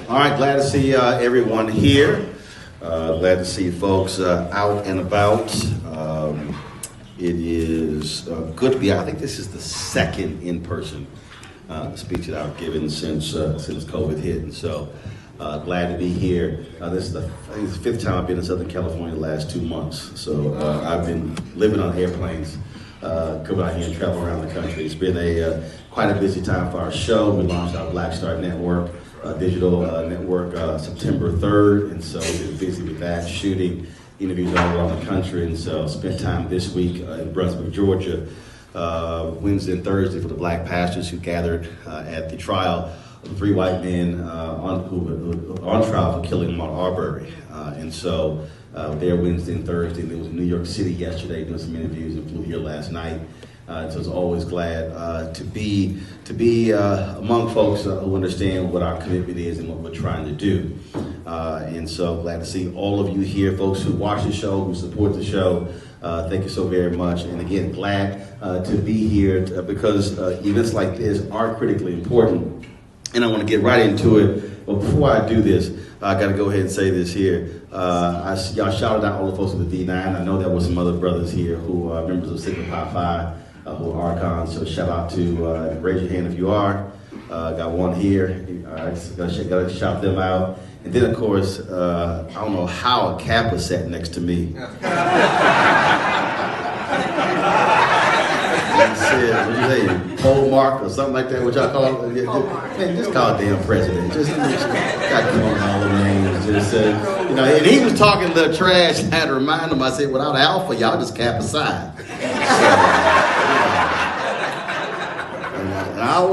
All right, glad to see everyone here. Glad to see folks out and about. It is good to be out. I think this is the second in-person speech that I've given since COVID hit, and so glad to be here. This is the fifth time I've been in Southern California the last 2 months. So I've been living on airplanes, coming out here and traveling around the country. It's been quite a busy time for our show. We launched our Black Star Network, digital network, September 3rd, and so we've been busy with that, shooting interviews all around the country, and so spent time this week in Brunswick, Georgia, Wednesday and Thursday for the black pastors who gathered at the trial of the 3 white men who were on trial for killing Ahmaud Arbery. And so there Wednesday and Thursday, and there was in New York City yesterday doing some interviews, and flew here last night. So I was always glad to be among folks who understand what our commitment is and what we're trying to do. And so glad to see all of you here, folks who watch the show, who support the show. Thank you so very much. And again, glad to be here because events like this are critically important. And I want to get right into it. But before I do this, I got to go ahead and say this here. Y'all shouted out all the folks with the D9. I know there were some other brothers here who are members of Sigma Pi Phi, who are archons. So shout out to, raise your hand if you are. Got one here. Got to shout them out. And then, of course, I don't know how a Kappa sat next to me. Said, what you say, pole mark or something like that, what y'all call it? Man, just call it damn president. Just got calling all the names. Just and he was talking the trash. I had to remind him. I said, without Alpha, y'all just cap aside.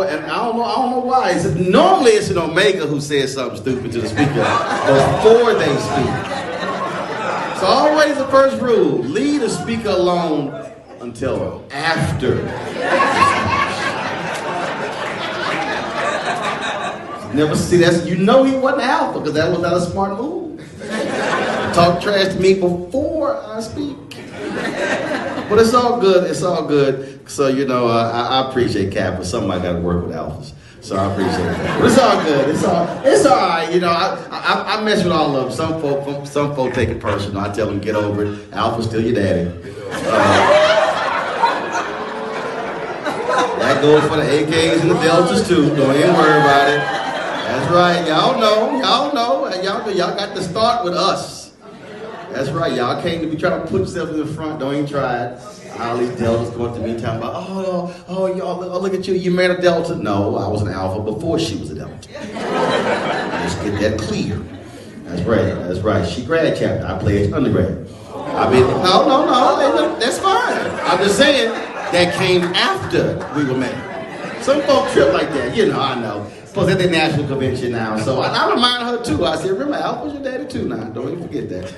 And I don't know why. He said, normally it's an Omega who says something stupid to the speaker before they speak. So always the first rule: leave the speaker alone until after. Never see that. You know he wasn't Alpha because that was not a smart move. Talk trash to me before I speak. But it's all good. It's all good. So I appreciate Kappa. Somebody got to work with Alphas. So I appreciate that. But it's all good. It's all right. I mess with all of them. Some folk take it personal. I tell them get over it. Alpha's still your daddy. That goes for the AKs and the Deltas too. Don't even worry about it. That's right. Y'all know. Y'all got to start with us. That's right. Y'all came to be trying to put yourself in the front. Don't even try it. All these Deltas going to me talking about, y'all, look at you. You married a Delta. No, I was an Alpha before she was a Delta. Let's get that clear. That's right. That's right. She grad chapter. I played undergrad. No. That's fine. I'm just saying that came after we were married. Some folks trip like that. I know. Plus at the national convention now. So I remind her too. I said, remember, Alpha's your daddy too now. Don't even forget that.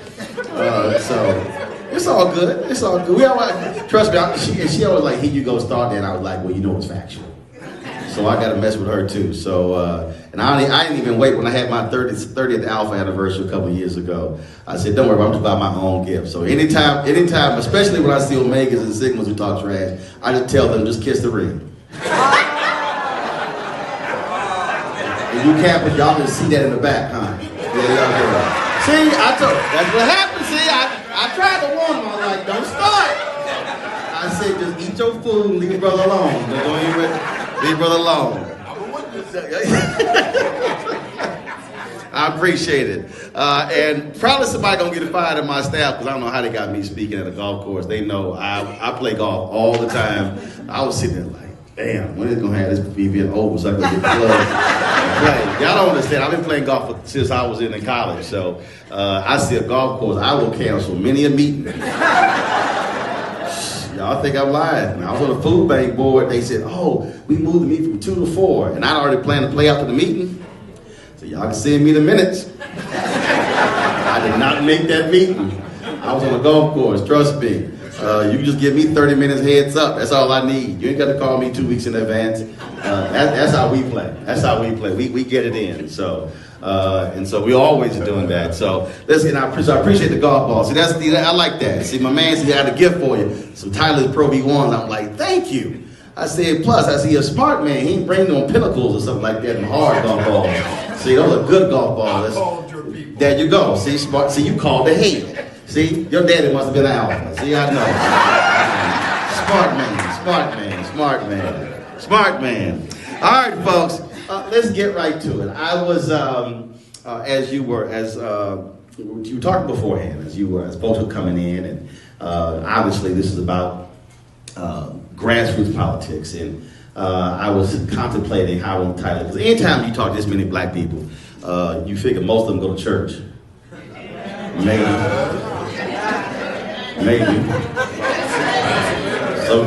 So it's all good. It's all good. We always, trust me, she always like, here you go, start that. And I was like, well, it's factual. So I got to mess with her too. So, and I didn't even wait when I had my 30th Alpha anniversary a couple of years ago. I said, don't worry, I'm just buy my own gift. So anytime, especially when I see Omegas and Sigmas who talk trash, I just tell them, just kiss the ring. And you Kappas, y'all can see that in the back, huh? Yeah. See, that's what happened. See, I tried to warn them. I was like, don't start. I said, just eat your food and leave your brother alone. Don't even leave your brother alone. I appreciate it. And probably somebody gonna get fired in my staff because I don't know how they got me speaking at a golf course. They know I play golf all the time. I was sitting there like, damn, when is it gonna have this BBN over so I can get plugged? Y'all don't understand. I've been playing golf since I was in college. So I see a golf course, I will cancel many a meeting. Y'all think I'm lying. I was on the food bank board. They said, we moved the meeting from 2 to 4. And I'd already planned to play after the meeting. So y'all can send me the minutes. I did not make that meeting. I was on a golf course, trust me. You can just give me 30 minutes heads up. That's all I need. You ain't got to call me 2 weeks in advance. That's how we play. That's how we play. We get it in. So we always are doing that. So listen, I appreciate the golf ball. See, I like that. See, my man said, I had a gift for you. Some Tyler's Pro V1s. I'm like, thank you. I said, plus, I see a smart man. He ain't bring no pinnacles or something like that and hard golf balls. See, those are good golf balls. There you go. See, smart. See, you called the head. See, your daddy must have been an alpha. See, I know. Smart man, smart man, smart man, smart man. All right, folks, let's get right to it. I was, as you were talking beforehand, as folks were coming in, and obviously this is about grassroots politics, and I was contemplating how to title it. Because anytime you talk to this many black people, you figure most of them go to church. Maybe.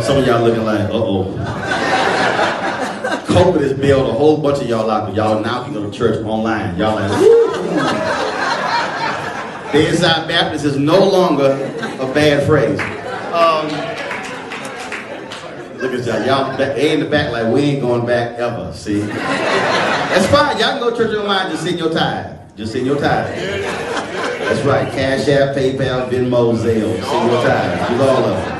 Some of y'all looking like, uh-oh. COVID has bailed a whole bunch of y'all out, but y'all now can go to church online. Y'all like, woo! Bedside Baptist is no longer a bad phrase. Look at y'all. Y'all in the back like we ain't going back ever. See? That's fine. Y'all can go to church online, just send your tithe. Just send your tithe. That's right. Cash App, PayPal, Venmo, Zelle. Send your tithe. Use all of them.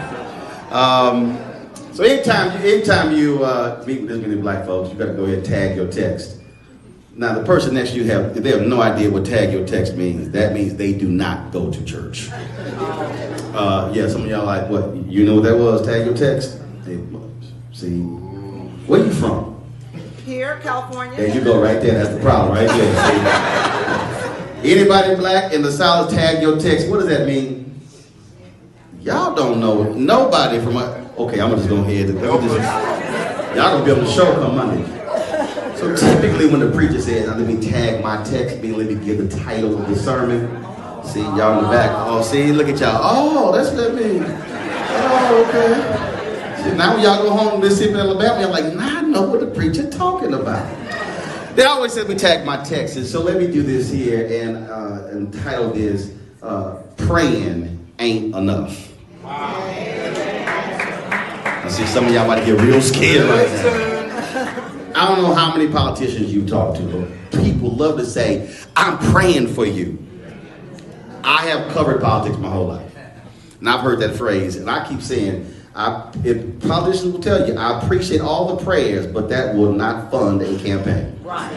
So anytime you meet with this many black folks, you got to go ahead and tag your text. Now, the person next to you they have no idea what tag your text means. That means they do not go to church. Yeah, some of y'all like, what? You know what that was? Tag your text? See, where you from? Here, California. There you go, right there. That's the problem, right there. See? Anybody black in the South, tag your text. What does that mean? Y'all don't know. Nobody from okay, I'm just going ahead. Y'all gonna be on the show come Monday. So typically when the preacher says, now let me tag my text, let me give the title of the sermon. See, y'all in the back. Oh, see, look at y'all. Oh, that's what that means. Oh, okay. See, now when y'all go home to Mississippi, Alabama, y'all like, nah, I know what the preacher talking about. They always said we tag my texts. So let me do this here and title this, Praying Ain't Enough. I see some of y'all about to get real scared right now. I don't know how many politicians you talk to, but people love to say, I'm praying for you. I have covered politics my whole life. And I've heard that phrase, and I keep saying, if politicians will tell you, I appreciate all the prayers, but that will not fund a campaign. Right.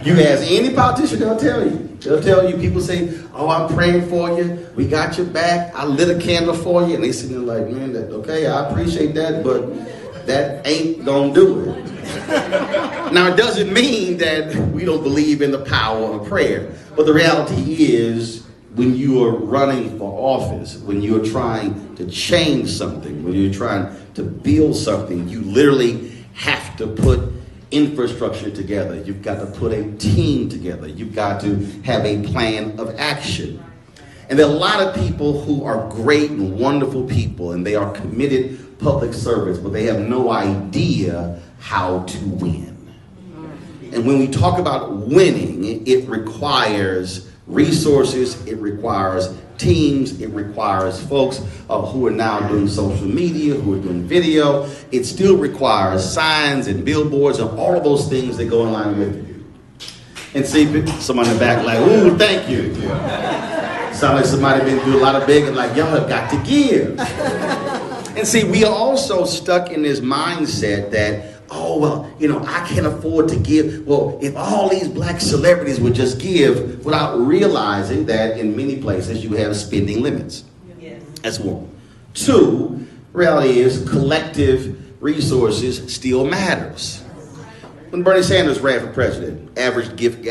You ask any politician, they'll tell you. They'll tell you, people say, oh, I'm praying for you. We got your back. I lit a candle for you. And they sit there like, man, okay, I appreciate that, but that ain't gonna do it. Now, it doesn't mean that we don't believe in the power of prayer. But the reality is, when you are running for office, when you're trying to change something, when you're trying to build something, you literally have to put infrastructure together. You've got to put a team together. You've got to have a plan of action. And there are a lot of people who are great and wonderful people, and they are committed public service, but they have no idea how to win. And when we talk about winning, it requires resources, it requires teams, it requires folks who are now doing social media, who are doing video. It still requires signs and billboards and all of those things that go in line with it. And see, someone in the back like, ooh, thank you. Sound like somebody been through a lot of begging, like, y'all have got to give. And see, we are also stuck in this mindset that, oh, well, I can't afford to give. Well, if all these black celebrities would just give, without realizing that in many places you have spending limits. Yes. That's one. Two, reality is collective resources still matters. When Bernie Sanders ran for president, average gift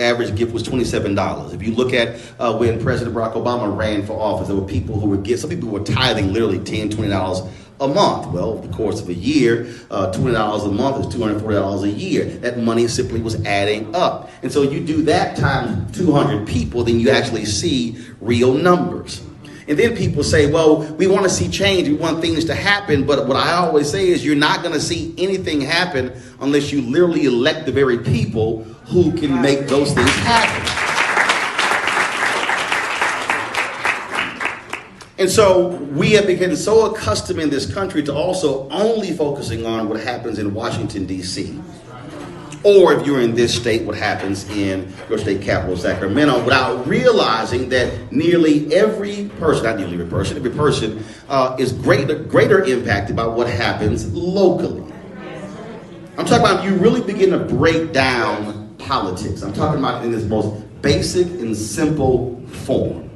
was $27. If you look at when President Barack Obama ran for office, there were people who would some people were tithing literally $10, $20 a month. Well, over the course of a year, $20 a month is $240 a year. That money simply was adding up. And so you do that times 200 people, then you actually see real numbers. And then people say, well, we want to see change, we want things to happen, but what I always say is you're not going to see anything happen unless you literally elect the very people who can make those things happen. And so we have become so accustomed in this country to also only focusing on what happens in Washington, D.C. Or if you're in this state, what happens in your state capital, Sacramento, without realizing that nearly every person, not nearly every person is greater impacted by what happens locally. I'm talking about if you really begin to break down politics. I'm talking about in its most basic and simple form.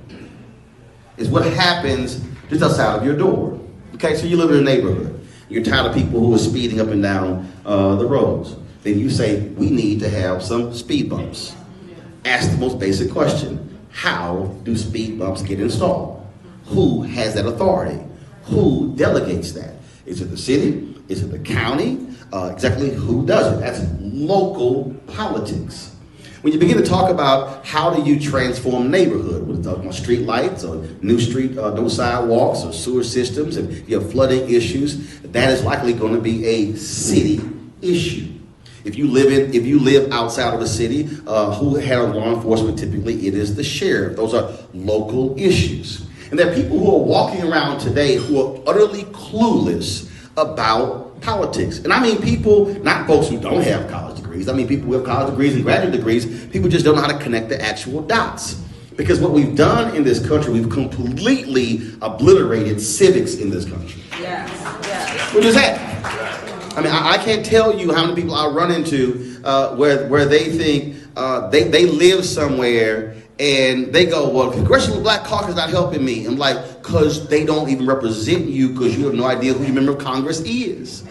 Is what happens just outside of your door. Okay, so you live in a neighborhood. You're tired of people who are speeding up and down the roads. Then you say, we need to have some speed bumps. Ask the most basic question. How do speed bumps get installed? Who has that authority? Who delegates that? Is it the city? Is it the county? Exactly who does it? That's local politics. When you begin to talk about how do you transform neighborhood, we're talking about street lights or new sidewalks or sewer systems, and you have flooding issues, that is likely going to be a city issue. If you live outside of the city, who handles law enforcement? Typically, it is the sheriff. Those are local issues. And there are people who are walking around today who are utterly clueless about politics. And I mean people, not folks who don't have college degrees. I mean people who have college degrees and graduate degrees. People just don't know how to connect the actual dots. Because what we've done in this country, we've completely obliterated civics in this country. Yes. What is that? I mean, I can't tell you how many people I run into where they think they live somewhere and they go, well, Congressional Black Caucus is not helping me. I'm like, because they don't even represent you because you have no idea who your member of Congress is.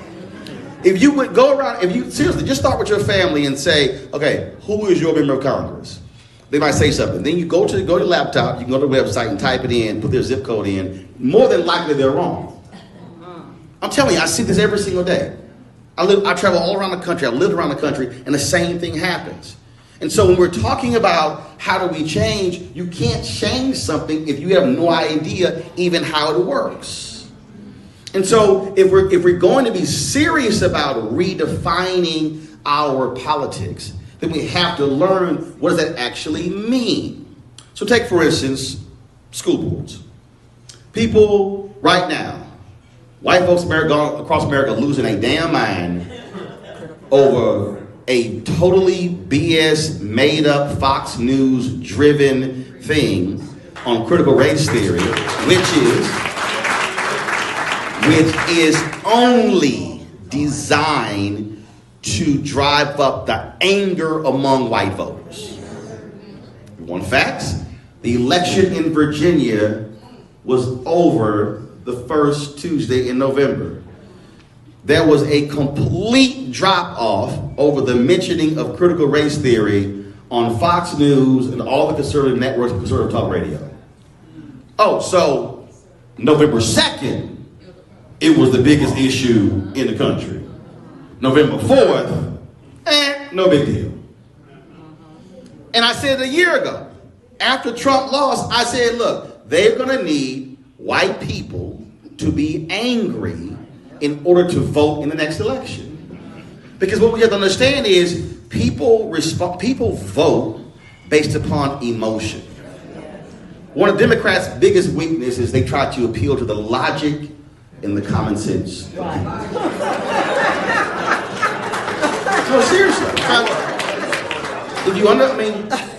If you would go around, seriously, just start with your family and say, okay, who is your member of Congress? They might say something. Then you go to your laptop, you can go to the website and type it in, put their zip code in. More than likely, they're wrong. I'm telling you, I see this every single day. I travel all around the country. I lived around the country, and the same thing happens. And so when we're talking about how do we change, you can't change something if you have no idea even how it works. And so if we're going to be serious about redefining our politics, then we have to learn what does that actually mean. So take, for instance, school boards. People right now, white folks across America losing a damn mind over a totally BS, made-up, Fox News-driven thing on critical race theory, which is only designed to drive up the anger among white voters. One fact, the election in Virginia was over the first Tuesday in November. There was a complete drop-off over the mentioning of critical race theory on Fox News and all the conservative networks and conservative talk radio. Oh, so November 2nd, it was the biggest issue in the country. November 4th, no big deal. And I said a year ago, after Trump lost, I said, look, they're going to need white people to be angry in order to vote in the next election. Because what we have to understand is people vote based upon emotion. One of Democrats' biggest weaknesses is they try to appeal to the logic and the common sense. No, seriously.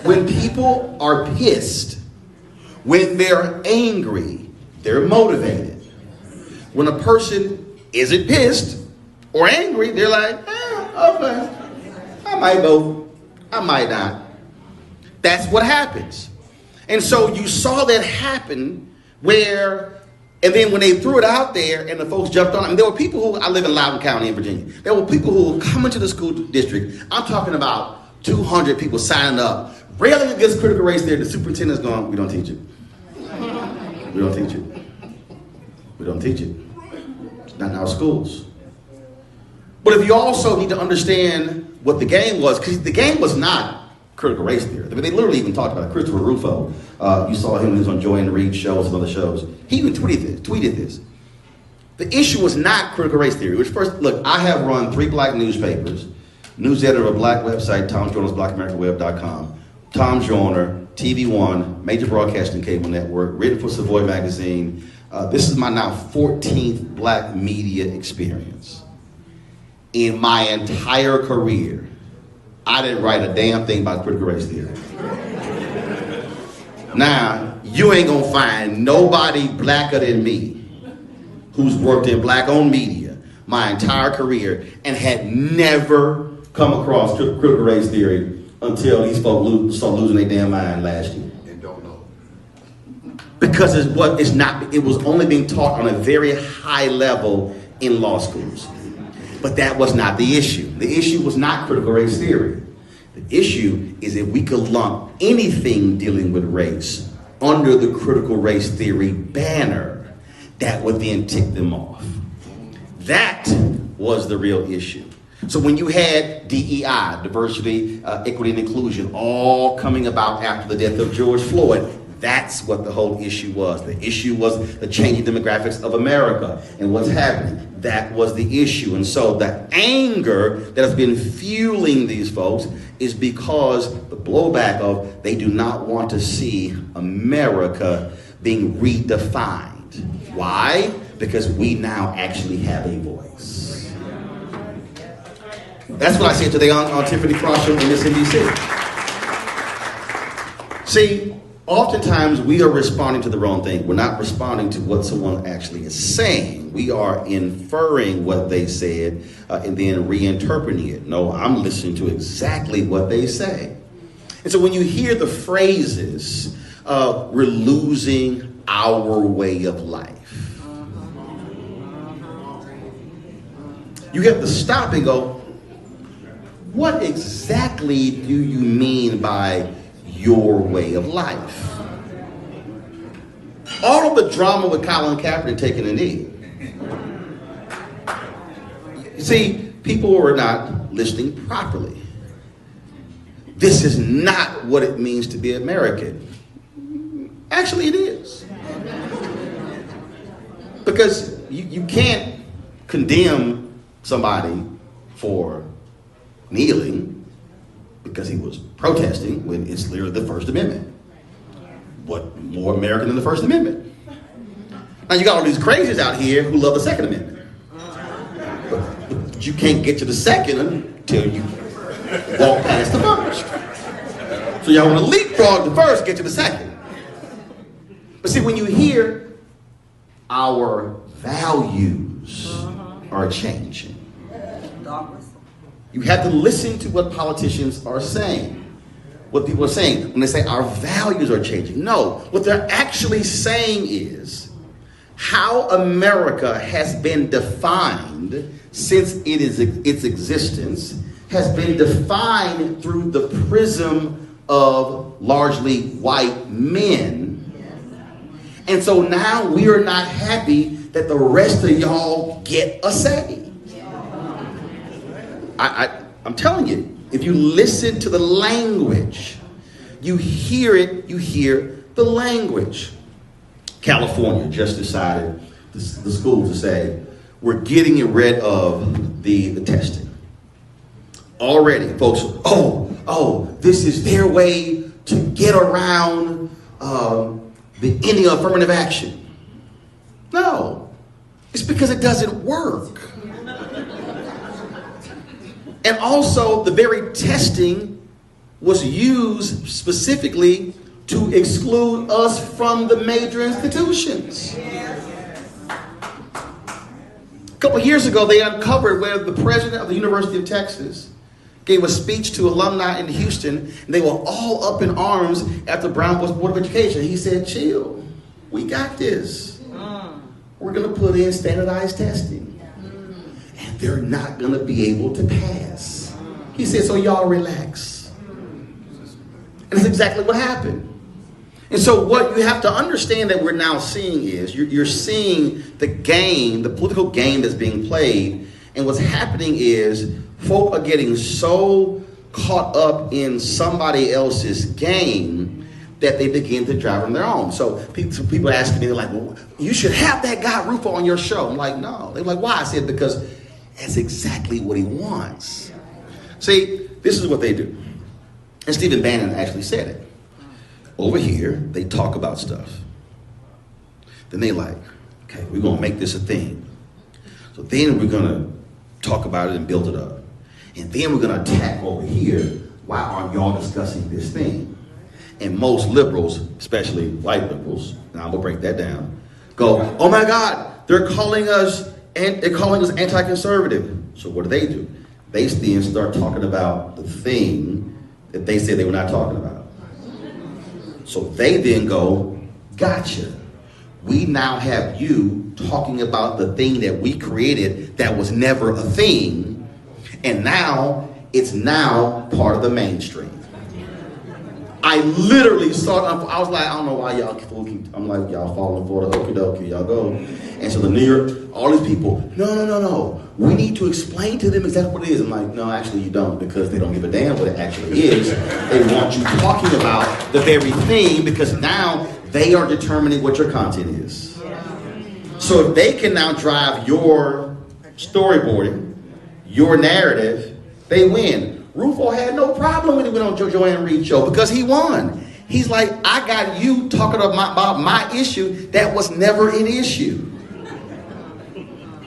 When people are pissed, when they're angry, they're motivated. When a person isn't pissed or angry, they're like, okay, I might vote, I might not. That's what happens. And so you saw that happen and then when they threw it out there and the folks jumped on it, there were people I live in Loudoun County in Virginia. There were people who were coming to the school district. I'm talking about 200 people signing up, railing against critical race theory. The superintendent's going, we don't teach it. We don't teach it. We don't teach it. It's not in our schools. But if you also need to understand what the game was, because the game was not critical race theory. I mean, they literally even talked about it. Christopher Ruffo, you saw him when he was on Joy and Reed shows and other shows. He even tweeted this. The issue was not critical race theory, which first, look, I have run 3 black newspapers, news editor of a black website, Tom Joyner's blackamericaweb.com, Tom Joyner, TV One, major broadcasting cable network, written for Savoy magazine. This is my now 14th black media experience. In my entire career, I didn't write a damn thing about critical race theory. Now, you ain't gonna find nobody blacker than me who's worked in black-owned media my entire career and had never come across critical race theory until these folks started losing their damn mind last year. And don't know. Because it was only being taught on a very high level in law schools. But that was not the issue. The issue was not critical race theory. The issue is if we could lump anything dealing with race under the critical race theory banner, that would then tick them off. That was the real issue. So when you had DEI, diversity, equity, and inclusion, all coming about after the death of George Floyd, that's what the whole issue was. The issue was the changing demographics of America and what's happening. That was the issue. And so the anger that has been fueling these folks is because the blowback of they do not want to see America being redefined. Why? Because we now actually have a voice. That's what I said today on Tiffany Cross Show in MSNBC. See, oftentimes we are responding to the wrong thing. We're not responding to what someone actually is saying. We are inferring what they said and then reinterpreting it. No, I'm listening to exactly what they say. And so when you hear the phrases, we're losing our way of life, you have to stop and go, what exactly do you mean by your way of life? All of the drama with Colin Kaepernick taking a knee. You see, people were not listening properly. This is not what it means to be American. Actually, it is. Because you can't condemn somebody for kneeling because he was protesting when it's literally the First Amendment. What more American than the First Amendment? Now you got all these crazies out here who love the Second Amendment. But you can't get to the second until you walk past the first. So y'all want to leapfrog the first, get to the second. But see, when you hear our values are changing, you have to listen to what politicians are saying, what people are saying when they say our values are changing. No, what they're actually saying is how America has been defined since its existence has been defined through the prism of largely white men. And so now we are not happy that the rest of y'all get a say. I'm telling you, if you listen to the language, you hear it, you hear the language. California just decided, the school, to say, we're getting rid of the testing. Already, folks, this is their way to get around the ending of affirmative action. No, it's because it doesn't work. And also, the very testing was used specifically to exclude us from the major institutions. A couple years ago, they uncovered where the president of the University of Texas gave a speech to alumni in Houston, and they were all up in arms after Brown was Board of Education. He said, chill, we got this. We're going to put in standardized testing. And they're not going to be able to pass. He said, so y'all relax. And that's exactly what happened. And so what you have to understand that we're now seeing is, you're seeing the game, the political game that's being played. And what's happening is folk are getting so caught up in somebody else's game that they begin to drive on their own. So people asking me, they're like, well, you should have that guy Ruffo on your show. I'm like, no. They're like, why? I said, because that's exactly what he wants. See, this is what they do. And Stephen Bannon actually said it. Over here, they talk about stuff. Then they like, okay, we're going to make this a thing. So then we're going to talk about it and build it up. And then we're going to attack over here why aren't y'all discussing this thing? And most liberals, especially white liberals, and I'm gonna break that down, go, oh my God, they're calling us anti-conservative. So what do? They then start talking about the thing that they said they were not talking about. So they then go, gotcha. We now have you talking about the thing that we created that was never a thing, and now it's now part of the mainstream. I literally saw it. I was like, I don't know why y'all keep, I'm like, y'all falling for the okie dokie, y'all go. And so the New York, all these people, no. We need to explain to them exactly what it is. I'm like, no, actually you don't, because they don't give a damn what it actually is. They want you talking about the very thing, because now they are determining what your content is. So if they can now drive your storyboarding, your narrative, they win. Ruffo had no problem when he went on Joanne Reed's show because he won. He's like, I got you talking about my issue that was never an issue.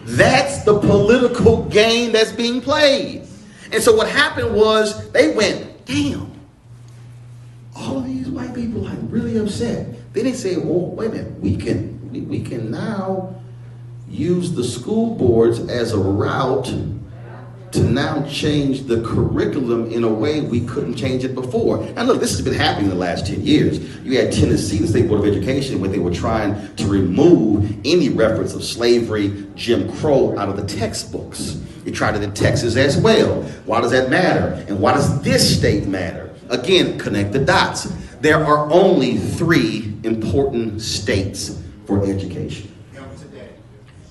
That's the political game that's being played. And so what happened was they went, damn, all of these white people are really upset. Then they say, well, wait a minute, we can now use the school boards as a route to now change the curriculum in a way we couldn't change it before. Now look, this has been happening in the last 10 years. You had Tennessee, the State Board of Education, where they were trying to remove any reference of slavery, Jim Crow out of the textbooks. They tried it in Texas as well. Why does that matter? And why does this state matter? Again, connect the dots. There are only 3 important states for education.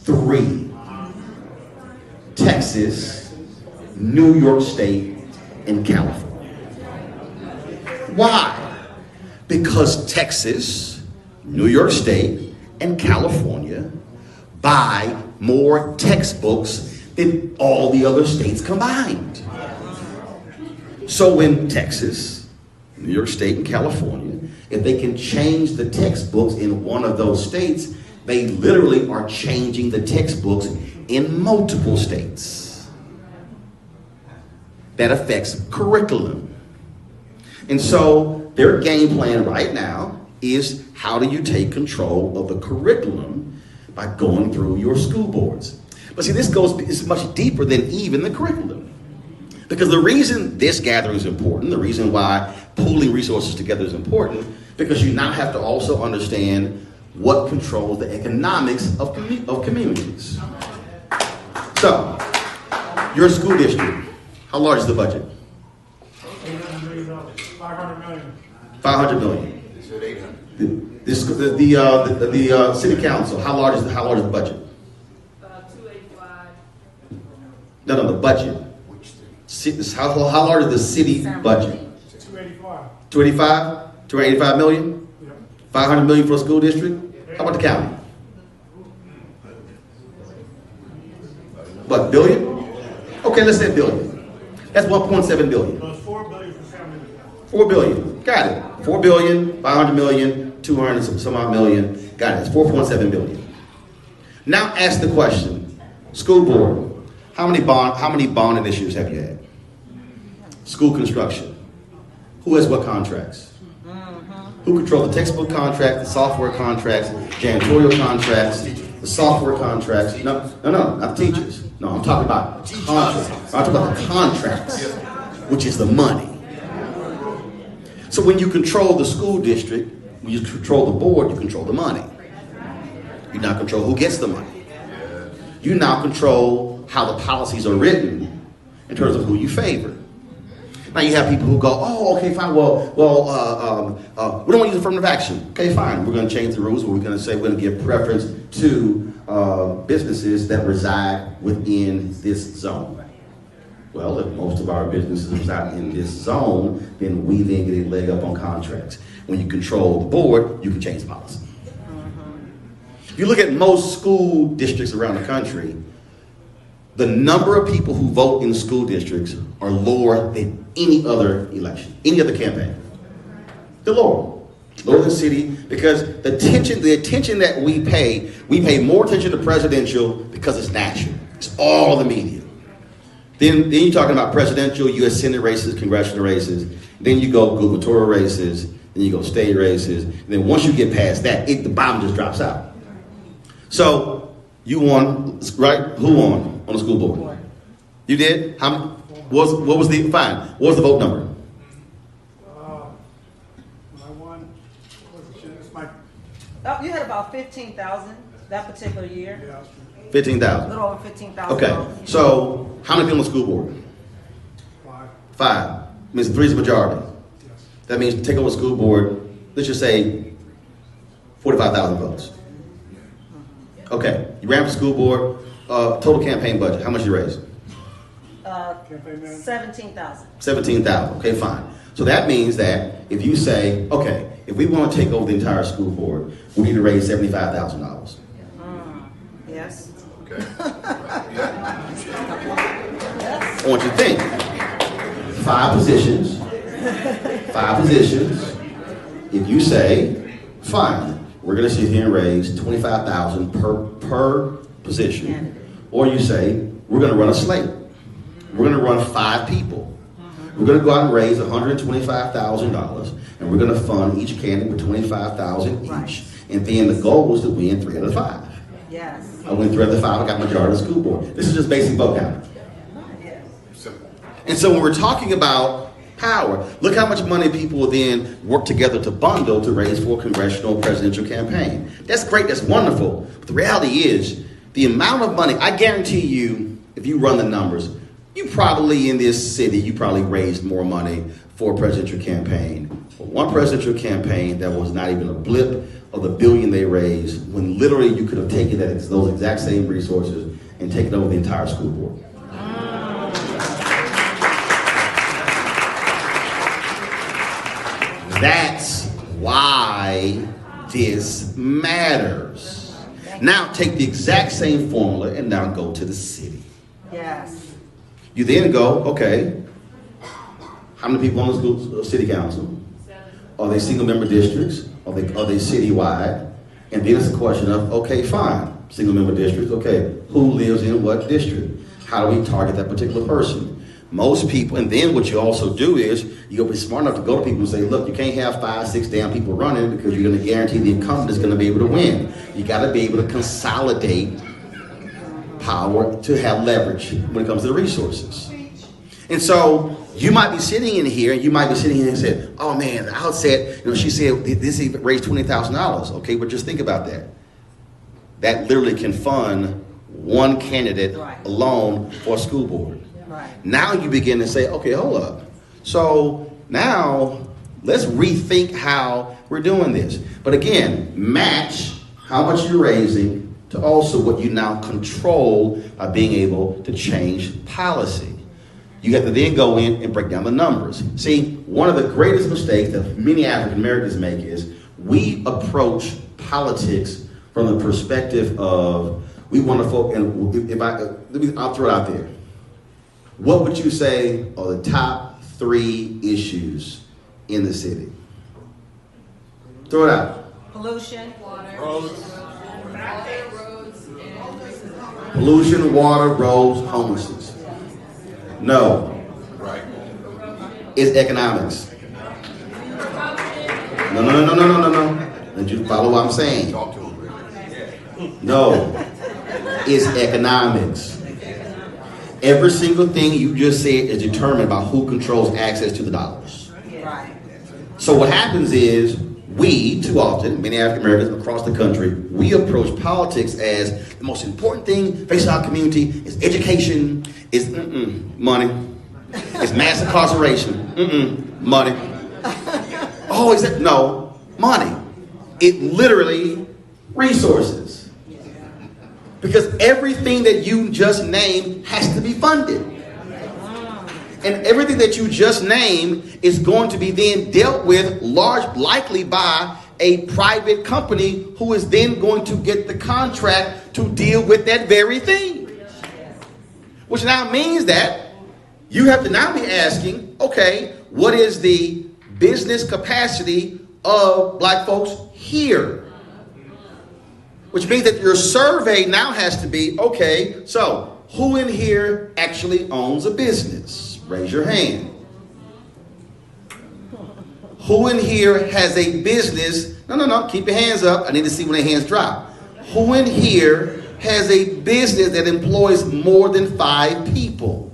3. Texas, New York State, and California. Why? Because Texas, New York State, and California buy more textbooks than all the other states combined. So when Texas, New York State, and California, if they can change the textbooks in one of those states, they literally are changing the textbooks in multiple states. That affects curriculum. And so their game plan right now is, how do you take control of the curriculum by going through your school boards? But see, is much deeper than even the curriculum. Because the reason this gathering is important, the reason why pooling resources together is important, because you now have to also understand what controls the economics of communities. So, your school district, how large is the budget? $800 million. $500 million. $500 million. The city council, how large is the budget? 285. No, the budget. How large is the city budget? 285. 285? 285 million? Yep. 500 million for a school district? How about the county? What, billion? Okay, let's say billion. That's 1.7 billion. Those $4 billion for county. 4 billion. Got it. 4 billion, 500 million, 200 and some odd million. Got it. It's 4.7 billion. Now ask the question, school board, how many bond initiatives have you had? School construction. Who has what contracts? Who controls the textbook contracts, the software contracts, janitorial contracts, the software contracts? No, not the teachers. No, I'm talking about contracts. I'm talking about the contracts, which is the money. So when you control the school district, when you control the board, you control the money. You now control who gets the money. You now control how the policies are written in terms of who you favor. Now you have people who go, oh, okay, fine, we don't want to use affirmative action. Okay, fine, we're going to change the rules. We're going to say we're going to give preference to businesses that reside within this zone. Well, if most of our businesses reside in this zone, then we then get a leg up on contracts. When you control the board, you can change the policy. If you look at most school districts around the country, the number of people who vote in school districts are lower than any other election, any other campaign. They're lower than city, because the attention that we pay more attention to presidential because it's national. It's all the media. Then you're talking about presidential, U.S. Senate races, congressional races. Then you go gubernatorial races. Then you go state races. And then once you get past that, the bottom just drops out. So you won, right? Who won on the school board? You did? What was the vote number? When I won, it's my, Oh, you had about 15,000 that particular year. yeah, A 15,000. little over 15,000. Okay. So how many people on the school board? 5, 5. Means 3 is the majority. yes. That means take over the school board, let's just say 45,000 votes. Okay, you ran for school board, total campaign budget, how much you raised? Campaign manager. 17,000. 17,000, okay, fine. So that means that if you say, okay, if we want to take over the entire school board, we need to raise $75,000. Yes. Okay. I want you to think. 5 positions. 5 positions. If you say, fine, we're going to sit here and raise $25,000 per position, or you say we're going to run a slate. We're going to run 5 people. We're going to go out and raise $125,000, and we're going to fund each candidate with $25,000 each. Right. And then the goal was to win 3 out of 5. Yes. I went 3 out of 5. I got majority of the school board. This is just basic vote counting. Yes. Simple. And so when we're talking about power, look how much money people will then work together to bundle to raise for a congressional presidential campaign. That's great, that's wonderful. But the reality is, the amount of money, I guarantee you, if you run the numbers, you probably in this city, you probably raised more money for a presidential campaign. For one presidential campaign, that was not even a blip of the billion they raised, when literally you could have taken those exact same resources and taken over the entire school board. That's why this matters. Now take the exact same formula and now go to the city. Yes. You then go, okay, how many people on the school city council? Are they single member districts? Are they citywide? And then it's a question of, okay, fine, single member districts, okay, who lives in what district? How do we target that particular person? Most people, and then what you also do is, you'll be smart enough to go to people and say, look, you can't have 5, 6 damn people running because you're going to guarantee the incumbent is going to be able to win. You got to be able to consolidate power to have leverage when it comes to the resources. And so you might be sitting in here and you might be sitting here and say, oh man, the outset, she said this even raised $20,000. Okay, but just think about that. That literally can fund one candidate alone for a school board. Right. Now you begin to say, okay, hold up. So now let's rethink how we're doing this. But again, match how much you're raising to also what you now control by being able to change policy. You have to then go in and break down the numbers. See, one of the greatest mistakes that many African Americans make is we approach politics from the perspective of we want to focus. And I'll throw it out there. What would you say are the top 3 issues in the city? Throw it out. Pollution. Roads. Pollution, water, roads, homelessness. No. Right. It's economics. No. Did you follow what I'm saying? Talk to him. No. It's economics. Every single thing you just said is determined by who controls access to the dollars. Right. So what happens is we, too often, many African Americans across the country, we approach politics as the most important thing facing our community is education, is money, it's mass incarceration, money. Oh, is that? No, money. It literally resources. Because everything that you just named has to be funded. And everything that you just named is going to be then dealt with likely by a private company who is then going to get the contract to deal with that very thing. Which now means that you have to now be asking, okay, what is the business capacity of black folks here? Which means that your survey now has to be, okay, so Who in here actually owns a business? Raise your hand. Who in here has a business? No, keep your hands up. I need to see when their hands drop. Who in here has a business that employs more than 5 people?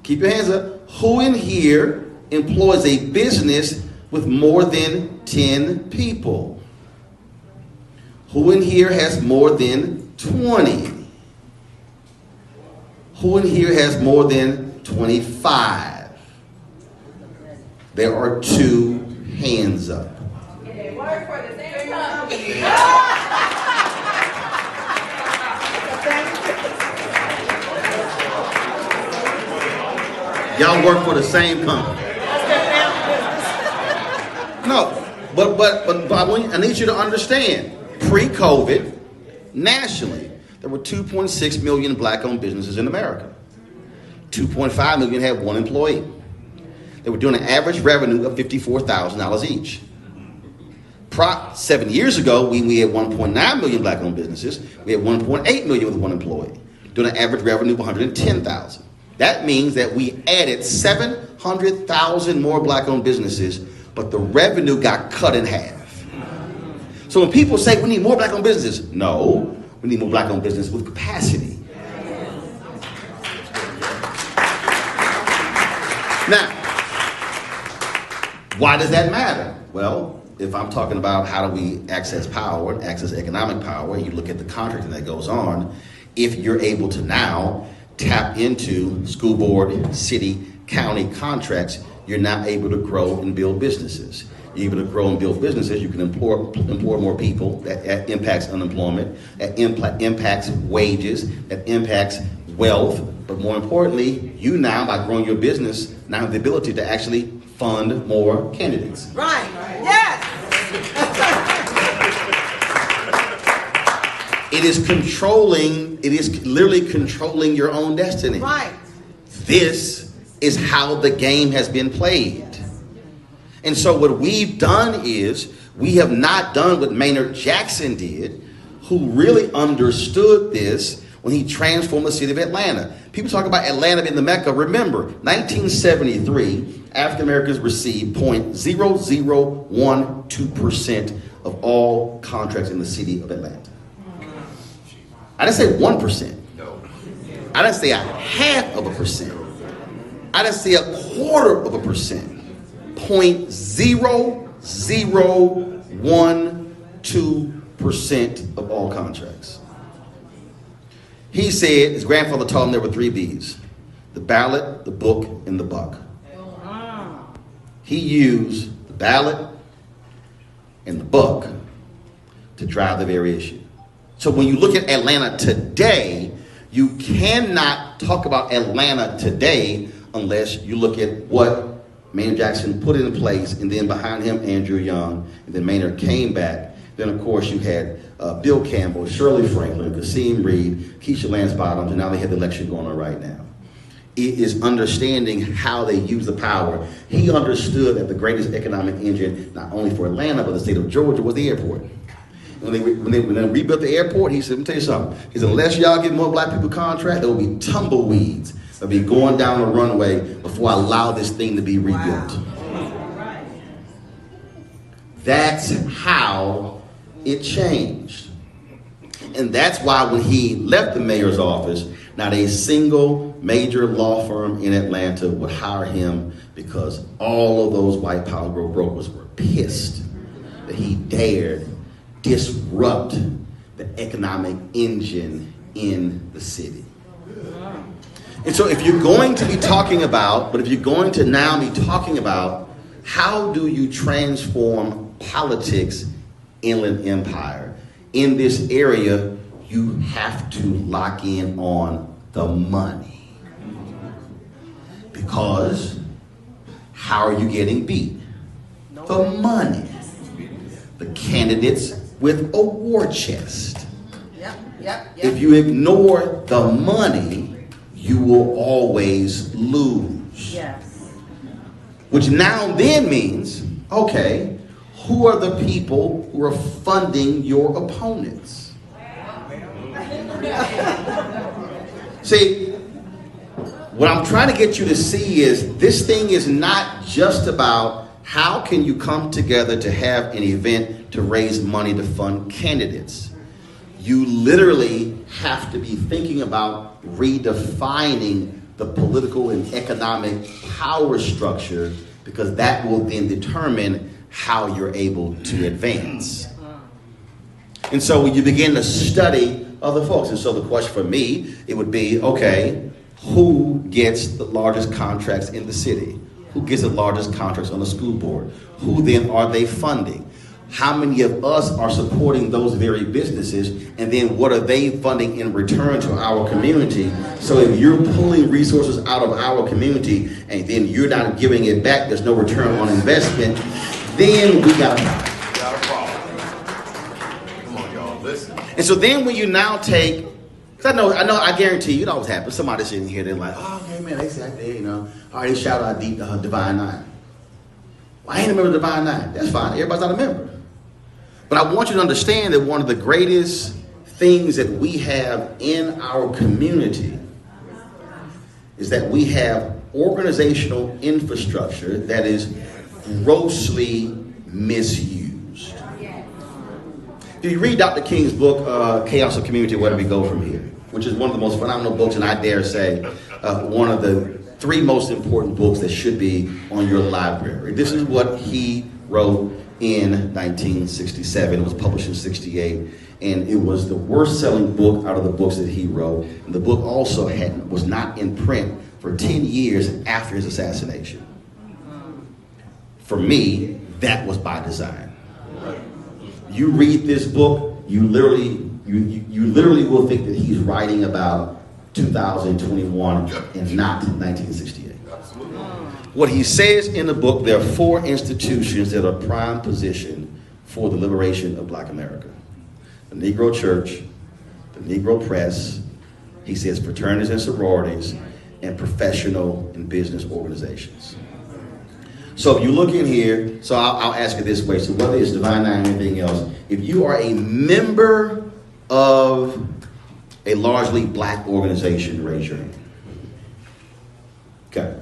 Keep your hands up. Who in here employs a business with more than 10 people? Who in here has more than 20? Who in here has more than 25? There are 2 hands up. And they work for the same company. Y'all work for the same company. No, but I need you to understand, pre-COVID, nationally, there were 2.6 million black-owned businesses in America. 2.5 million had 1 employee. They were doing an average revenue of $54,000 each. 7 years ago, we had 1.9 million black-owned businesses. We had 1.8 million with 1 employee, doing an average revenue of $110,000. That means that we added 700,000 more black-owned businesses, but the revenue got cut in half. So when people say we need more black-owned businesses, no, we need more black-owned business with capacity. Now, why does that matter? Well, if I'm talking about how do we access power and access economic power, you look at the contracting that goes on, if you're able to now tap into school board, city, county contracts, you're now able to grow and build businesses. You're able to grow and build businesses, you can employ more people. That impacts unemployment, that impacts wages, that impacts wealth. But more importantly, you now, by growing your business, now have the ability to actually fund more candidates. Right. Yes. It is literally controlling your own destiny. Right. This is how the game has been played. And so what we've done is, we have not done what Maynard Jackson did, who really understood this when he transformed the city of Atlanta. People talk about Atlanta being the Mecca. Remember, 1973, African Americans received 0.0012% of all contracts in the city of Atlanta. I didn't say 1%. No. I didn't say 0.5%. I didn't say 0.25%. 0.0012% of all contracts. He said his grandfather taught him there were 3 B's: the ballot, the book, and the buck. He used the ballot and the buck to drive the very issue. So when you look at Atlanta today, you cannot talk about Atlanta today unless you look at what Maynard Jackson put into place, and then behind him, Andrew Young, and then Maynard came back. Then, of course, you had Bill Campbell, Shirley Franklin, Kasim Reed, Keisha Lance Bottoms, and now they have the election going on right now. It is understanding how they use the power. He understood that the greatest economic engine, not only for Atlanta, but the state of Georgia, was the airport. When they rebuilt the airport, he said, let me tell you something. He said, unless y'all get more black people contract, there will be tumbleweeds. They'll be going down the runway before I allow this thing to be rebuilt. Wow. That's how it changed. And that's why when he left the mayor's office, not a single major law firm in Atlanta would hire him, because all of those white power brokers were pissed that he dared disrupt the economic engine in the city. And so if you're going to be talking about, how do you transform politics, Inland Empire, in this area, you have to lock in on the money. Because how are you getting beat? The money. The candidates with a war chest. Yep. If you ignore the money, you will always lose. Yes. Which now then means, okay, who are the people who are funding your opponents? See, what I'm trying to get you to see is this thing is not just about how can you come together to have an event to raise money to fund candidates. You literally have to be thinking about redefining the political and economic power structure, because that will then determine how you're able to advance. And so when you begin to study other folks, and so the question for me, it would be, okay, who gets the largest contracts in the city? Who gets the largest contracts on the school board? Who then are they funding? How many of us are supporting those very businesses? And then what are they funding in return to our community? So if you're pulling resources out of our community and then you're not giving it back, there's no return on investment, then we got a problem. Come on, y'all, listen. And so then when you now take, because I guarantee you, it always happens. Somebody sitting here, they're like, oh, okay, man, they sat there, all right, they shout out Divine Nine. Well, I ain't a member of Divine Nine. That's fine. Everybody's not a member. But I want you to understand that one of the greatest things that we have in our community is that we have organizational infrastructure that is grossly misused. If you read Dr. King's book, Chaos of Community, Where Do We Go From Here, which is one of the most phenomenal books, and I dare say one of the 3 most important books that should be on your library. This is what he wrote in 1967. It was published in 68, and it was the worst-selling book out of the books that he wrote. And the book also was not in print for 10 years after his assassination. For me, that was by design. You read this book, you literally will think that he's writing about 2021 and not 1968. What he says in the book, there are 4 institutions that are prime position for the liberation of Black America. The Negro Church, the Negro Press, he says fraternities and sororities, and professional and business organizations. So if you look in here, so I'll ask it this way, so whether it's Divine Nine or anything else, if you are a member of a largely Black organization, raise your hand. Okay.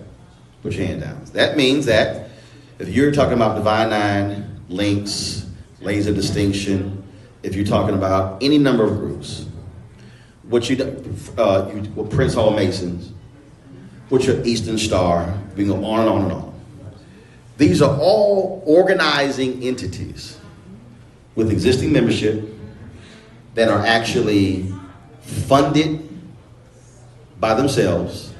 Put your hand down. That means that if you're talking about Divine Nine, Links, Laser Distinction, if you're talking about any number of groups, what Prince Hall Masons, what your Eastern Star, we can go on and on and on. These are all organizing entities with existing membership that are actually funded by themselves.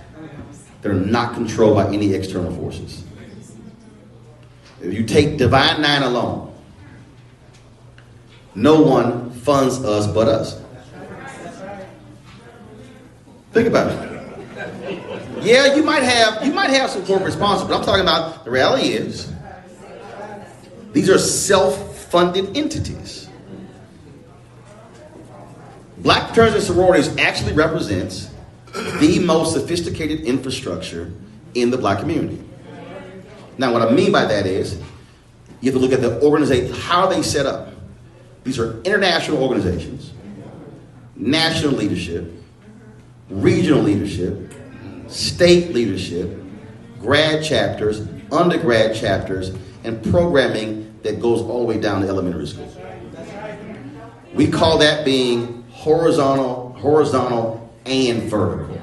They're not controlled by any external forces. If you take Divine Nine alone, no one funds us but us. Think about it. Yeah, you might have some corporate sponsors, but I'm talking about the reality is these are self-funded entities. Black fraternities and sororities actually represents the most sophisticated infrastructure in the Black community. Now, what I mean by that is you have to look at the organization, how are they set up? These are international organizations, national leadership, regional leadership, state leadership, grad chapters, undergrad chapters, and programming that goes all the way down to elementary school. We call that being horizontal, and vertical.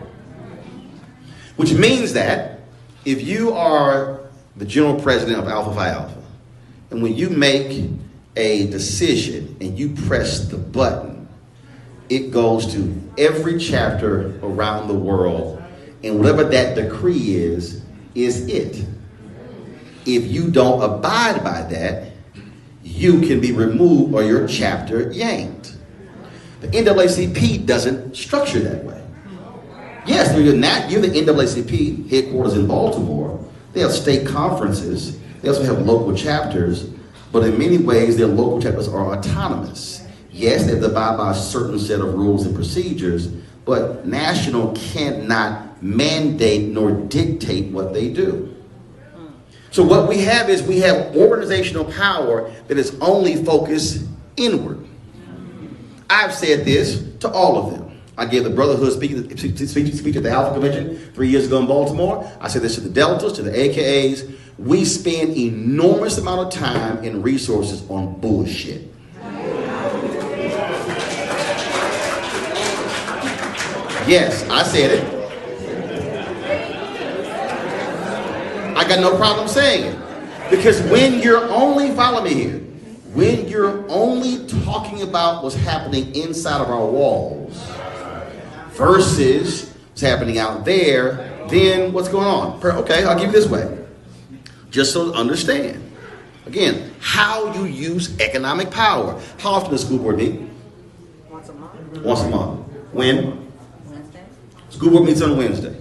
Which means that if you are the general president of Alpha Phi Alpha, and when you make a decision and you press the button, it goes to every chapter around the world, and whatever that decree is it. If you don't abide by that, you can be removed or your chapter yanked. The NAACP doesn't structure that way. Yes, you're the NAACP headquarters in Baltimore. They have state conferences. They also have local chapters, but in many ways their local chapters are autonomous. Yes, they have to abide by a certain set of rules and procedures, but national cannot mandate nor dictate what they do. So what we have is we have organizational power that is only focused inward. I've said this to all of them. I gave the Brotherhood speech at the Alpha Convention 3 years ago in Baltimore. I said this to the Deltas, to the AKAs. We spend enormous amount of time and resources on bullshit. Yes, I said it. I got no problem saying it. Because when you're only, follow me here, when you're only talking about what's happening inside of our walls versus what's happening out there, then what's going on? Okay, I'll give you this way. Just so to understand. Again, how you use economic power. How often does school board meet? Once a month. Once a month. When? Wednesday. School board meets on a Wednesday.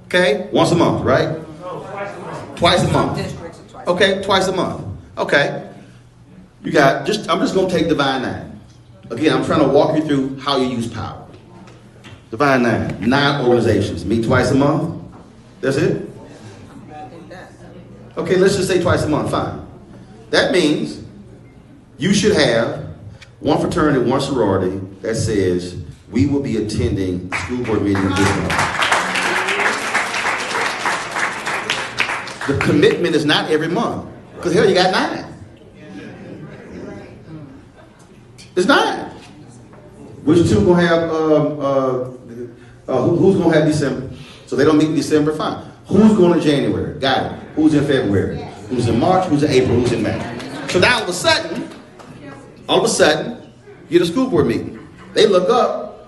Okay? Once a month, right? Twice a month. Districts are twice. Okay, twice a month. Okay. You got, I'm just going to take Divine 9. Again, I'm trying to walk you through how you use power. Divine 9, 9 organizations meet twice a month. That's it? I think that. Okay, let's just say twice a month, fine. That means you should have one fraternity, one sorority that says we will be attending school board meeting this month. The commitment is not every month. Because hell, you got 9. It's 9. Which two gonna have, who's gonna have December? So they don't meet in December, fine. Who's going to January? Got it. Who's in February? Who's in March? Who's in April? Who's in May? So now all of a sudden, you get a school board meeting. They look up,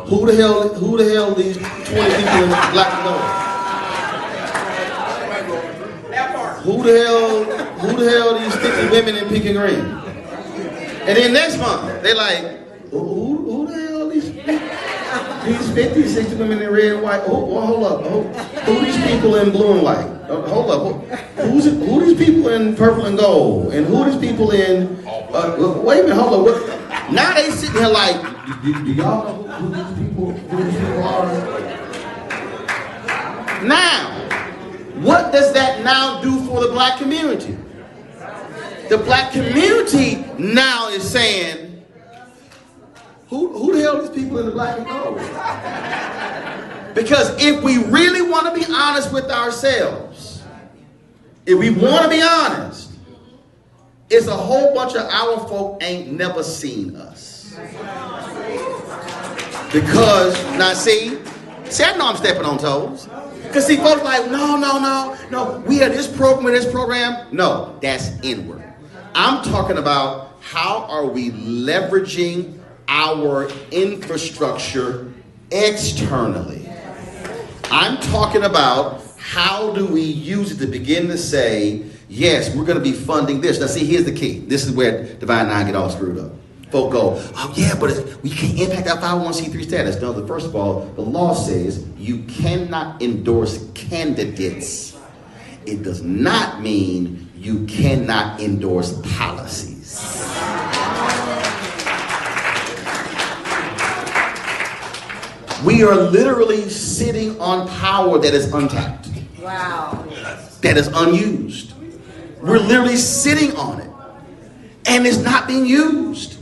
who the hell these 20 people in black and gold? Who the hell these 50 women in pink and green? And then next month, they like, who the hell these 50, 60 women in red and white? Hold up. Who these people in blue and white? Hold up. Who these people in purple and gold? And who these people in, wait a minute, hold up. Now they sitting here like, do y'all know who these people are? Now, what does that now do for the black community? The black community now is saying, who the hell are these people in the black and gold? Because if we really want to be honest with ourselves, if we want to be honest, it's a whole bunch of our folk ain't never seen us. Because, now see, I know I'm stepping on toes. Because see, folks like, no, we are this program. No, that's inward. I'm talking about how are we leveraging our infrastructure externally. I'm talking about how do we use it to begin to say, yes, we're going to be funding this. Now see, here's the key. This is where Divine 9 get all screwed up. Folk go, oh yeah, but we can't impact our 501c3 status. No, first of all, the law says you cannot endorse candidates. It does not mean you cannot endorse policies. We are literally sitting on power that is untapped. Wow. That is unused. We're literally sitting on it. And it's not being used.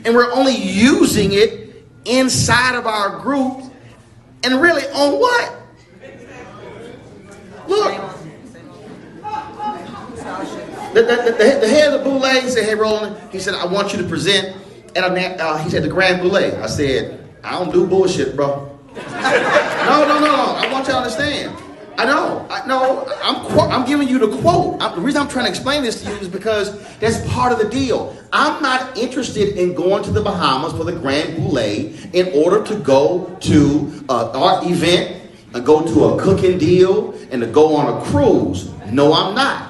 And we're only using it inside of our group. And really on what? Look. The head of the Boule said, hey, Roland, he said, I want you to present at he said, the Grand Boule. I said, I don't do bullshit, bro. No. I want you to understand. I know. I'm giving you the quote. The reason I'm trying to explain this to you is because that's part of the deal. I'm not interested in going to the Bahamas for the Grand Boule in order to go to an art event, and go to a cooking deal, and to go on a cruise. No, I'm not.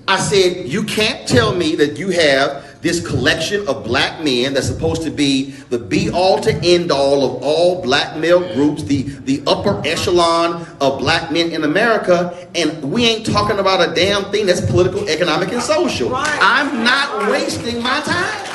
I said, you can't tell me that you have this collection of black men that's supposed to be the be-all to end-all of all black male groups, the upper echelon of black men in America, and we ain't talking about a damn thing that's political, economic, and social. Right. I'm not wasting my time.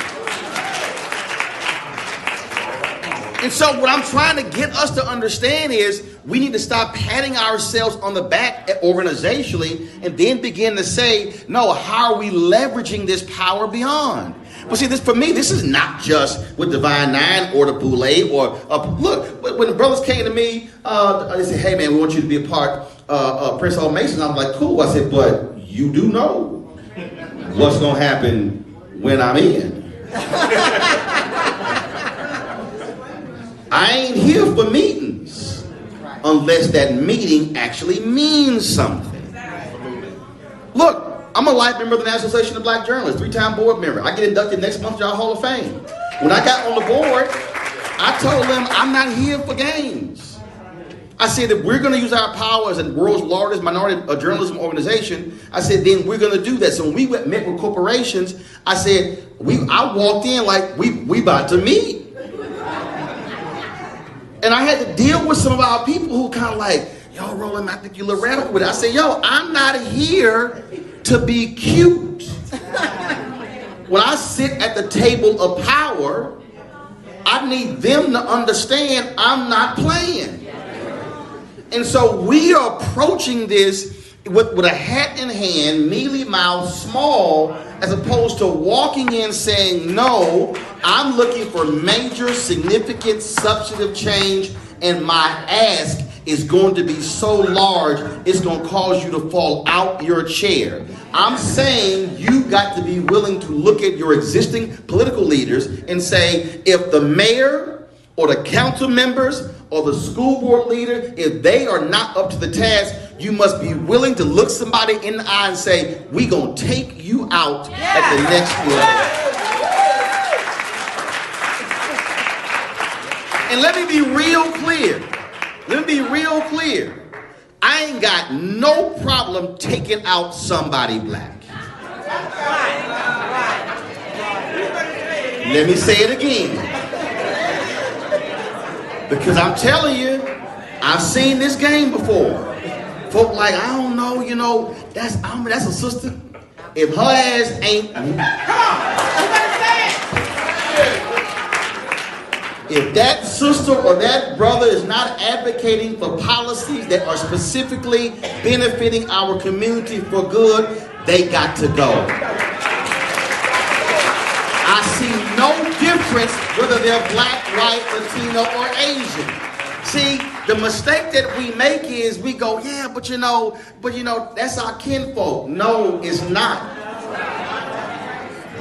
And so what I'm trying to get us to understand is we need to stop patting ourselves on the back organizationally and then begin to say, no, how are we leveraging this power beyond? But see, this for me, this is not just with Divine Nine or the Boule or look. When the brothers came to me, they said, "Hey man, we want you to be a part of Prince Hall Mason." I'm like, "Cool." I said, "But you do know what's gonna happen when I'm in." I ain't here for meetings unless that meeting actually means something. Look. I'm a life member of the National Association of Black Journalists, 3-time board member. I get inducted next month to our Hall of Fame. When I got on the board, I told them I'm not here for games. I said if we're going to use our power as the world's largest minority journalism organization, I said then we're going to do that. So when we met with corporations, I said I walked in like we about to meet, and I had to deal with some of our people who kind of like, yo, Roland, I think you're a little radical with it. I said, yo, I'm not here to be cute. When I sit at the table of power, I need them to understand I'm not playing. And so we are approaching this with a hat in hand, mealy mouth, small, as opposed to walking in saying, no, I'm looking for major, significant, substantive change, and my ask is going to be so large, it's going to cause you to fall out your chair. I'm saying you got to be willing to look at your existing political leaders and say, if the mayor or the council members or the school board leader, if they are not up to the task, you must be willing to look somebody in the eye and say, we going to take you out at the next level. And let me be real clear. Let me be real clear. I ain't got no problem taking out somebody black. Let me say it again. Because I'm telling you, I've seen this game before. Folk like, I don't know, you know, that's a sister. If her ass ain't... If that sister or that brother is not advocating for policies that are specifically benefiting our community for good, they got to go. I see no difference whether they're black, white, Latino, or Asian. See, the mistake that we make is we go, yeah, but you know, that's our kinfolk. No, it's not.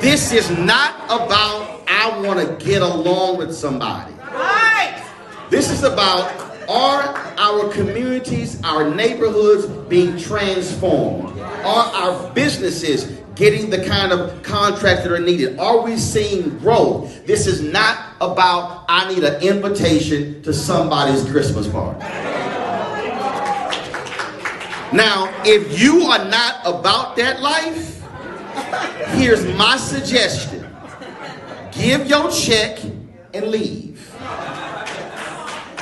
This is not about I want to get along with somebody. Right. This is about are our communities, our neighborhoods being transformed? Are our businesses getting the kind of contracts that are needed? Are we seeing growth? This is not about I need an invitation to somebody's Christmas party. Now, if you are not about that life, here's my suggestion. Give your check and leave.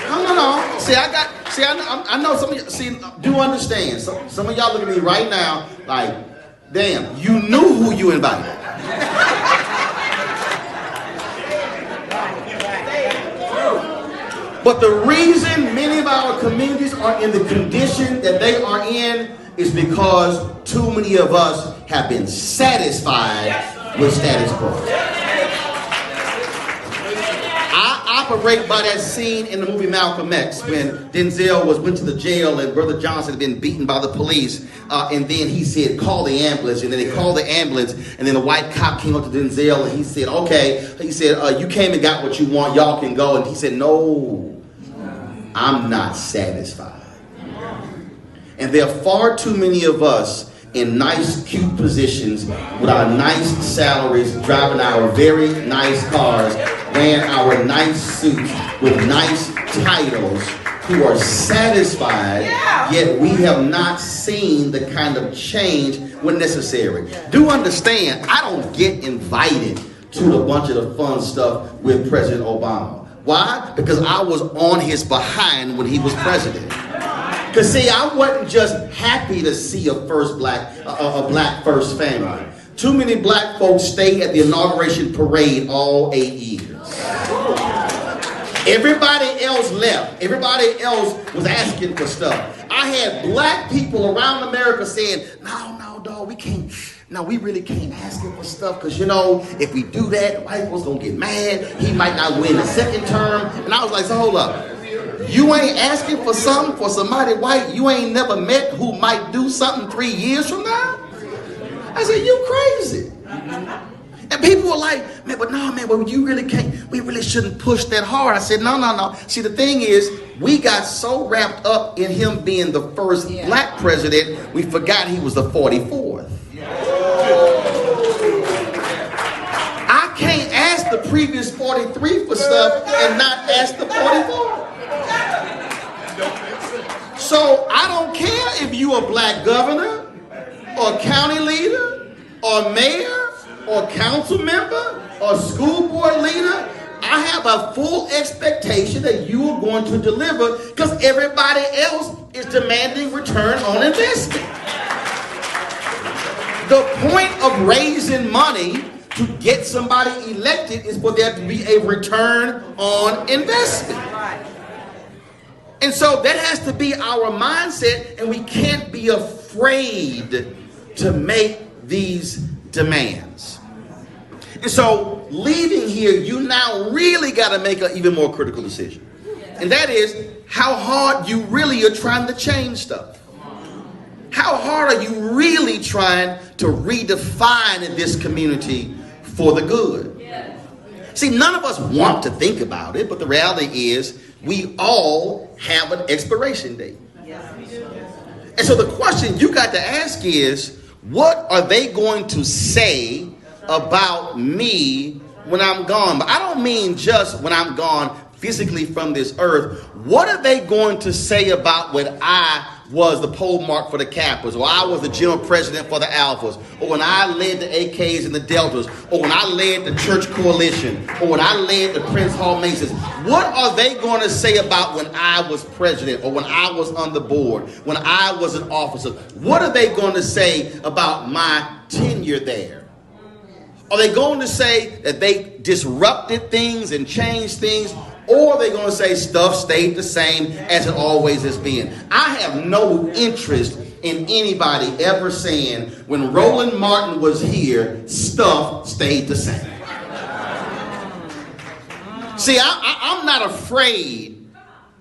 No. See, I know some of you, do understand. Some of y'all look at me right now like, damn, you knew who you invited. But the reason many of our communities are in the condition that they are in is because too many of us have been satisfied with status quo. I operate by that scene in the movie Malcolm X when Denzel went to the jail and Brother Johnson had been beaten by the police, and then he said, call the ambulance, and then they called the ambulance, and then the white cop came up to Denzel and he said, okay, he said, you came and got what you want, y'all can go, and he said, no, I'm not satisfied. And there are far too many of us in nice, cute positions with our nice salaries, driving our very nice cars, wearing our nice suits with nice titles, who are satisfied, yet we have not seen the kind of change when necessary. Do understand, I don't get invited to a bunch of the fun stuff with President Obama. Why? Because I was on his behind when he was president. Because see, I wasn't just happy to see a black first family. Too many black folks stayed at the inauguration parade all 8 years. Everybody else left. Everybody else was asking for stuff. I had black people around America saying, no, dog, we can't no, we really can't ask him for stuff because, you know, if we do that, the white folks gonna get mad. He might not win the second term. And I was like, so hold up. You ain't asking for something for somebody white you ain't never met who might do something 3 years from now? I said, you crazy. And people were like, man, but no, man, well, you really can't, we really shouldn't push that hard. I said, no. See, the thing is, we got so wrapped up in him being the first black president, we forgot he was the 44th. I can't ask the previous 43 for stuff and not ask the 44th. So I don't care if you a black governor or county leader or mayor or council member or school board leader. I have a full expectation that you are going to deliver because everybody else is demanding return on investment. The point of raising money to get somebody elected is for there to be a return on investment. And so that has to be our mindset, and we can't be afraid to make these demands. And so leaving here, you now really got to make an even more critical decision. And that is how hard you really are trying to change stuff. How hard are you really trying to redefine this community for the good? See, none of us want to think about it, but the reality is we all have an expiration date. And so the question you got to ask is, what are they going to say about me when I'm gone? But I don't mean just when I'm gone physically from this earth. What are they going to say about when I was the pole mark for the Kappas, or I was the general president for the Alphas, or when I led the AKs and the Deltas, or when I led the church coalition, or when I led the Prince Hall Masons? What are they going to say about when I was president, or when I was on the board, when I was an officer? What are they going to say about my tenure there? Are they going to say that they disrupted things and changed things? Or are they going to say stuff stayed the same as it always has been? I have no interest in anybody ever saying when Roland Martin was here, stuff stayed the same. See, I'm not afraid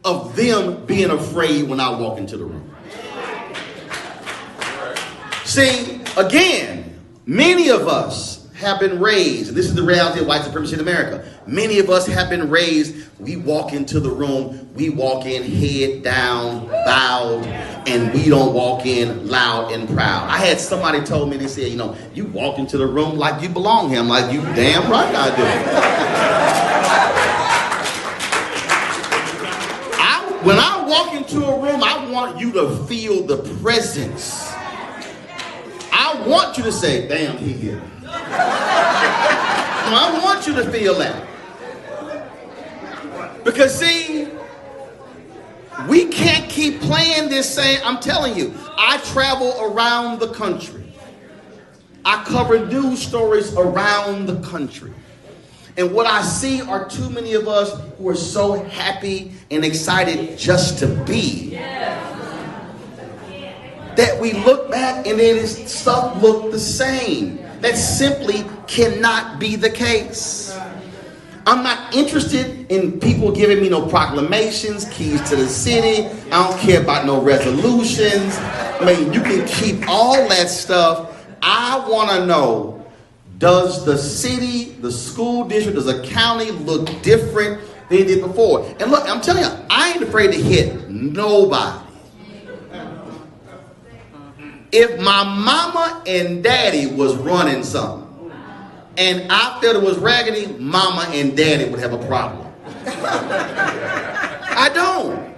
of them being afraid when I walk into the room. See, again, many of us have been raised, and this is the reality of white supremacy in America. Many of us have been raised, we walk into the room, we walk in head down, bowed, and we don't walk in loud and proud. I had somebody told me, they said, you know, you walk into the room like you belong here. I'm like, you damn right I do. When I walk into a room, I want you to feel the presence. I want you to say, damn, he here. I want you to feel that. Because see, we can't keep playing this same. I'm telling you, I travel around the country. I cover news stories around the country. And what I see are too many of us who are so happy and excited just to be. That we look back and then stuff look the same. That simply cannot be the case. I'm not interested in people giving me no proclamations, keys to the city. I don't care about no resolutions. I mean, you can keep all that stuff. I want to know, does the city, the school district, does the county look different than it did before? And look, I'm telling you, I ain't afraid to hit nobody. If my mama and daddy was running something and I felt it was raggedy, mama and daddy would have a problem. I don't.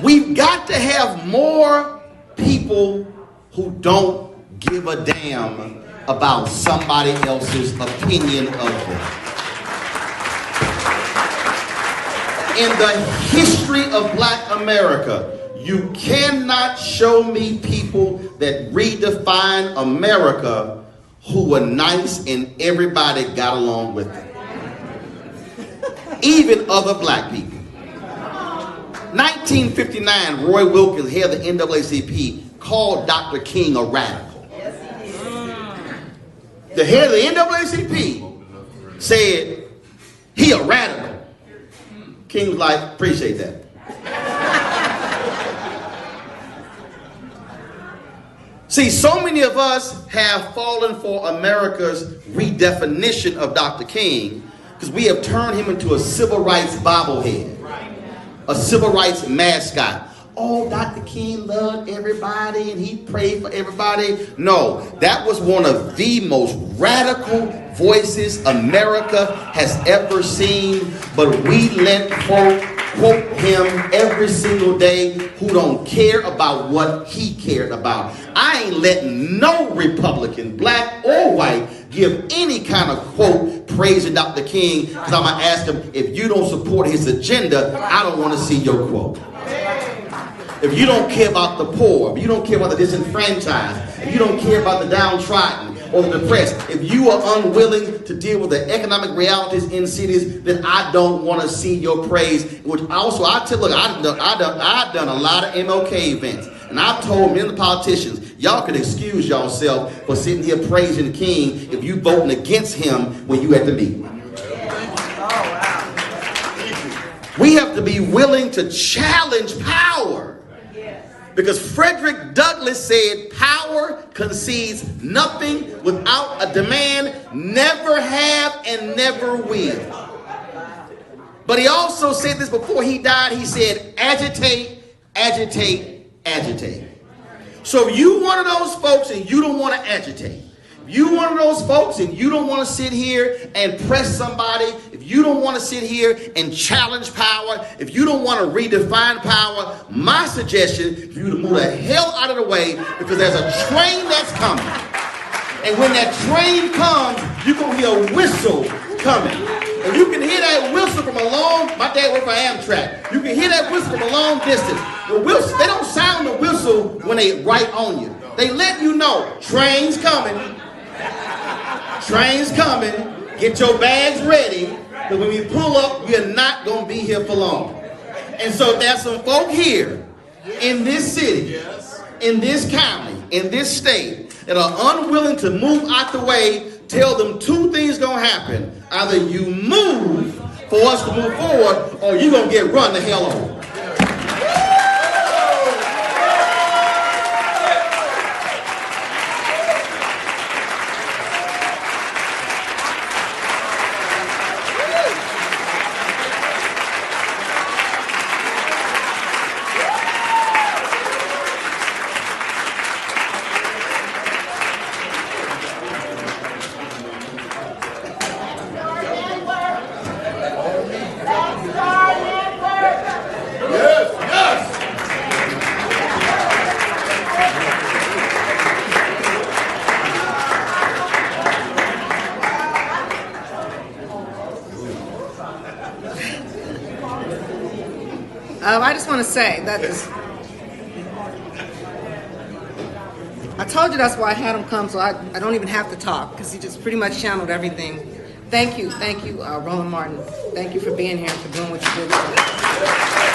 We've got to have more people who don't give a damn about somebody else's opinion of them. In the history of Black America, you cannot show me people that redefine America who were nice and everybody got along with them. Even other black people. 1959, Roy Wilkins, head of the NAACP, called Dr. King a radical. The head of the NAACP said he a radical. King was like, appreciate that. See, so many of us have fallen for America's redefinition of Dr. King because we have turned him into a civil rights bobblehead, a civil rights mascot. Oh, Dr. King loved everybody and he prayed for everybody. No, that was one of the most radical voices America has ever seen. But we let folk quote him every single day who don't care about what he cared about. I ain't letting no Republican, black or white, give any kind of quote praising Dr. King because I'm going to ask him, if you don't support his agenda, I don't want to see your quote. If you don't care about the poor, if you don't care about the disenfranchised, if you don't care about the downtrodden or the depressed, if you are unwilling to deal with the economic realities in cities, then I don't want to see your praise. Which also, I tell, look, I've done a lot of MLK events, and I've told many of the politicians, y'all can excuse yourself for sitting here praising the King if you voting against him when you at the meeting. We have to be willing to challenge power. Because Frederick Douglass said, power concedes nothing without a demand, never have and never will. But he also said this before he died. He said, agitate, agitate, agitate. So if you one of those folks and you don't want to agitate, if you one of those folks and you don't want to sit here and press somebody, if you don't want to sit here and challenge power, if you don't want to redefine power, my suggestion is for you to move the hell out of the way because there's a train that's coming. And when that train comes, you're going to hear a whistle coming. And you can hear that whistle from a long, my dad worked for Amtrak. You can hear that whistle from a long distance. The whistle, they don't sound the whistle when they right on you. They let you know, train's coming. Train's coming. Get your bags ready. Because when we pull up, we're not going to be here for long. And so there's some folk here in this city, in this county, in this state that are unwilling to move out the way. Tell them two things going to happen. Either you move for us to move forward or you're going to get run the hell over. I just want to say that I told you that's why I had him come, so I don't even have to talk because he just pretty much channeled everything. Thank you, Roland Martin. Thank you for being here and for doing what you did.